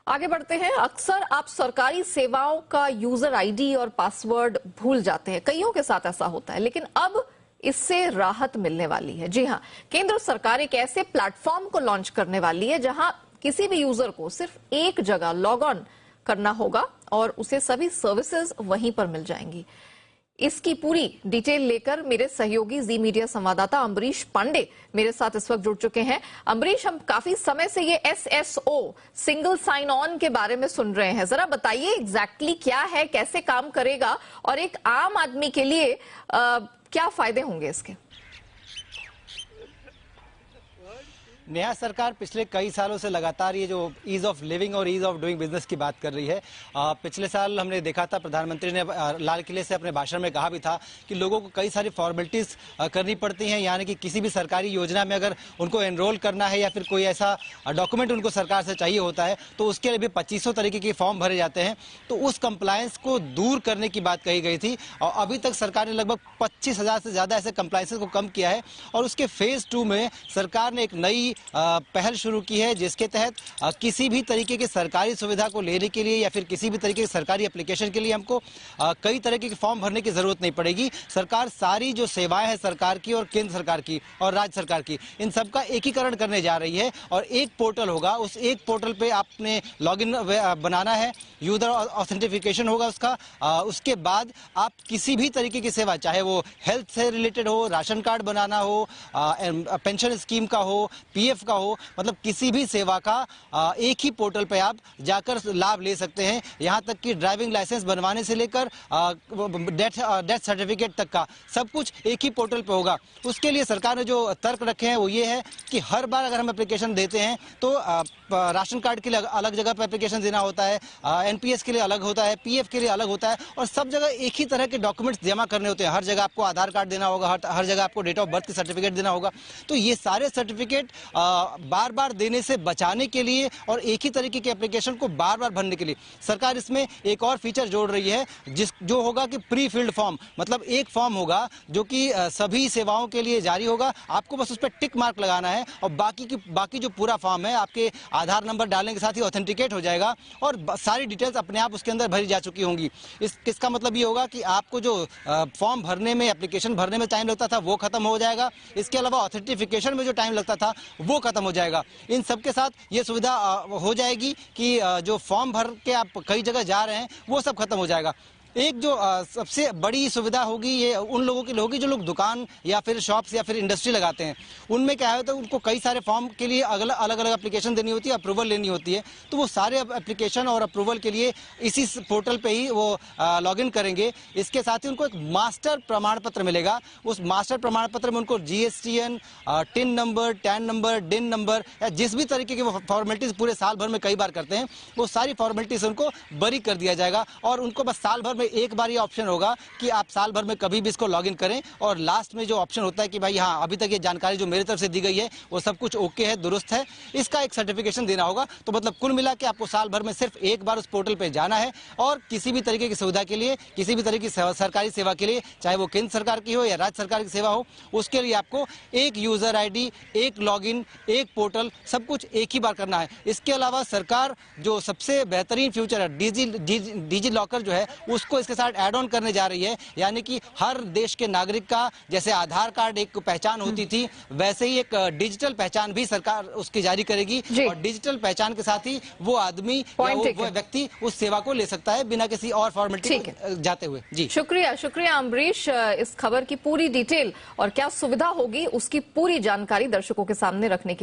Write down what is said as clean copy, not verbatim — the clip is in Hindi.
आगे बढ़ते हैं। अक्सर आप सरकारी सेवाओं का यूजर आईडी और पासवर्ड भूल जाते हैं, कईयों के साथ ऐसा होता है, लेकिन अब इससे राहत मिलने वाली है। जी हां, केंद्र सरकार एक ऐसे प्लेटफॉर्म को लॉन्च करने वाली है जहां किसी भी यूजर को सिर्फ एक जगह लॉग ऑन करना होगा और उसे सभी सर्विसेज वहीं पर मिल जाएंगी। इसकी पूरी डिटेल लेकर मेरे सहयोगी जी मीडिया संवाददाता अम्बरीश पांडे मेरे साथ इस वक्त जुड़ चुके हैं। अम्बरीश, हम काफी समय से ये SSO सिंगल साइन ऑन के बारे में सुन रहे हैं, जरा बताइए एग्जैक्टली क्या है, कैसे काम करेगा और एक आम आदमी के लिए क्या फायदे होंगे इसके? नेहा, सरकार पिछले कई सालों से लगातार ये जो ईज ऑफ लिविंग और ईज ऑफ डूइंग बिजनेस की बात कर रही है। पिछले साल हमने देखा था, प्रधानमंत्री ने लाल किले से अपने भाषण में कहा भी था कि लोगों को कई सारी फॉर्मेलिटीज करनी पड़ती हैं, यानी कि किसी भी सरकारी योजना में अगर उनको एनरोल करना है या फिर कोई ऐसा डॉक्यूमेंट उनको सरकार से चाहिए होता है तो उसके लिए भी 2500 तरीके के फॉर्म भरे जाते हैं। तो उस कंप्लायंस को दूर करने की बात कही गई थी और अभी तक सरकार ने लगभग 25,000 से ज्यादा ऐसे कंप्लायंसेस को कम किया है और उसके फेज 2 में सरकार ने एक नई पहल शुरू की है, जिसके तहत किसी भी तरीके की सरकारी सुविधा को लेने के लिए या फिर किसी भी तरीके की सरकारी एप्लीकेशन के लिए हमको कई तरह के फॉर्म भरने की जरूरत नहीं पड़ेगी। सरकार सारी जो सेवाएं हैं सरकार की और केंद्र सरकार की और राज्य सरकार की, इन सबका एकीकरण करने जा रही है और एक पोर्टल होगा। उस एक पोर्टल पे आपने लॉगिन बनाना है, यूजर ऑथेंटिफिकेशन होगा उसका। उसके बाद आप किसी भी तरीके की सेवा, चाहे वो हेल्थ से रिलेटेड हो, राशन कार्ड बनाना हो, पेंशन स्कीम का हो, PF का हो, मतलब किसी भी सेवा का एक ही पोर्टल पे आप जाकर लाभ ले सकते हैं। यहां तक कि ड्राइविंग लाइसेंस बनवाने से लेकर डेथ सर्टिफिकेट तक का सब कुछ एक ही पोर्टल पे होगा। उसके लिए सरकार ने जो तर्क रखे हैं वो ये है कि हर बार अगर हम एप्लीकेशन देते हैं तो राशन कार्ड के लिए अलग जगह पर एप्लीकेशन देना होता है, NPS के लिए अलग होता है, PF के लिए अलग होता है और सब जगह एक ही तरह के डॉक्यूमेंट्स जमा करने होते हैं। हर जगह आपको आधार कार्ड देना होगा, हर जगह आपको डेट ऑफ बर्थ की सर्टिफिकेट देना होगा। तो ये सारे सर्टिफिकेट बार बार देने से बचाने के लिए और एक ही तरीके के एप्लीकेशन को बार बार भरने के लिए सरकार इसमें एक और फीचर जोड़ रही है, जो होगा कि प्री फिल्ड फॉर्म, मतलब एक फॉर्म होगा जो कि सभी सेवाओं के लिए जारी होगा। आपको बस उस पर टिक मार्क लगाना है और बाकी जो पूरा फॉर्म है आपके आधार नंबर डालने के साथ ही ऑथेंटिकेट हो जाएगा और सारी डिटेल्स अपने आप उसके अंदर भरी जा चुकी होंगी। इसका मतलब ये होगा कि आपको जो फॉर्म भरने में, एप्लीकेशन भरने में टाइम लगता था वो खत्म हो जाएगा। इसके अलावा ऑथेंटिफिकेशन में जो टाइम लगता था वो खत्म हो जाएगा। इन सब के साथ ये सुविधा हो जाएगी कि जो फॉर्म भर के आप कई जगह जा रहे हैं वो सब खत्म हो जाएगा। एक जो सबसे बड़ी सुविधा होगी ये उन लोगों के लिए होगी जो लोग दुकान या फिर शॉप्स या फिर इंडस्ट्री लगाते हैं। उनमें क्या है तो उनको कई सारे फॉर्म के लिए अलग अलग एप्लीकेशन देनी होती है, अप्रूवल लेनी होती है। तो वो सारे एप्लीकेशन और अप्रूवल के लिए इसी पोर्टल पे ही वो लॉगिन करेंगे। इसके साथ ही उनको एक मास्टर प्रमाण पत्र मिलेगा। उस मास्टर प्रमाण पत्र में उनको GSTN, tin number, tan number, डिन नंबर या जिस भी तरीके की वो फॉर्मेलिटीज पूरे साल भर में कई बार करते हैं वो सारी फॉर्मेलिटीज उनको बरी कर दिया जाएगा और उनको बस साल भर में एक बार ये ऑप्शन होगा कि आप साल भर में कभी भी इसको लॉगिन करें और लास्ट में जो ऑप्शन होता है कि भाई हाँ, अभी तक ये जानकारी जो मेरी तरफ से दी गई है वो सब कुछ ओके है, दुरुस्त है, इसका एक सर्टिफिकेशन देना होगा। तो मतलब कुल मिला के आपको साल भर में सिर्फ एक बार उस पोर्टल पे जाना है और किसी भी तरीके की सुविधा के लिए, किसी भी तरह की सरकारी सेवा के लिए, चाहे वो केंद्र सरकार की हो या राज्य सरकार की सेवा हो, उसके लिए आपको एक यूजर आईडी, एक लॉगिन, एक पोर्टल, सब कुछ एक ही बार करना है। इसके अलावा सरकार जो सबसे बेहतरीन फ्यूचर है, डिजी लॉकर जो है, उसको इसके साथ ऐड ऑन करने जा रही है। यानी कि हर देश के नागरिक का जैसे आधार कार्ड एक पहचान होती थी, वैसे ही एक डिजिटल पहचान भी सरकार उसकी जारी करेगी और डिजिटल पहचान के साथ ही वो आदमी या वो व्यक्ति उस सेवा को ले सकता है बिना किसी और फॉर्मेलिटी जाते हुए। जी, शुक्रिया अम्बरीश। इस खबर की पूरी डिटेल और क्या सुविधा होगी उसकी पूरी जानकारी दर्शकों के सामने रखने के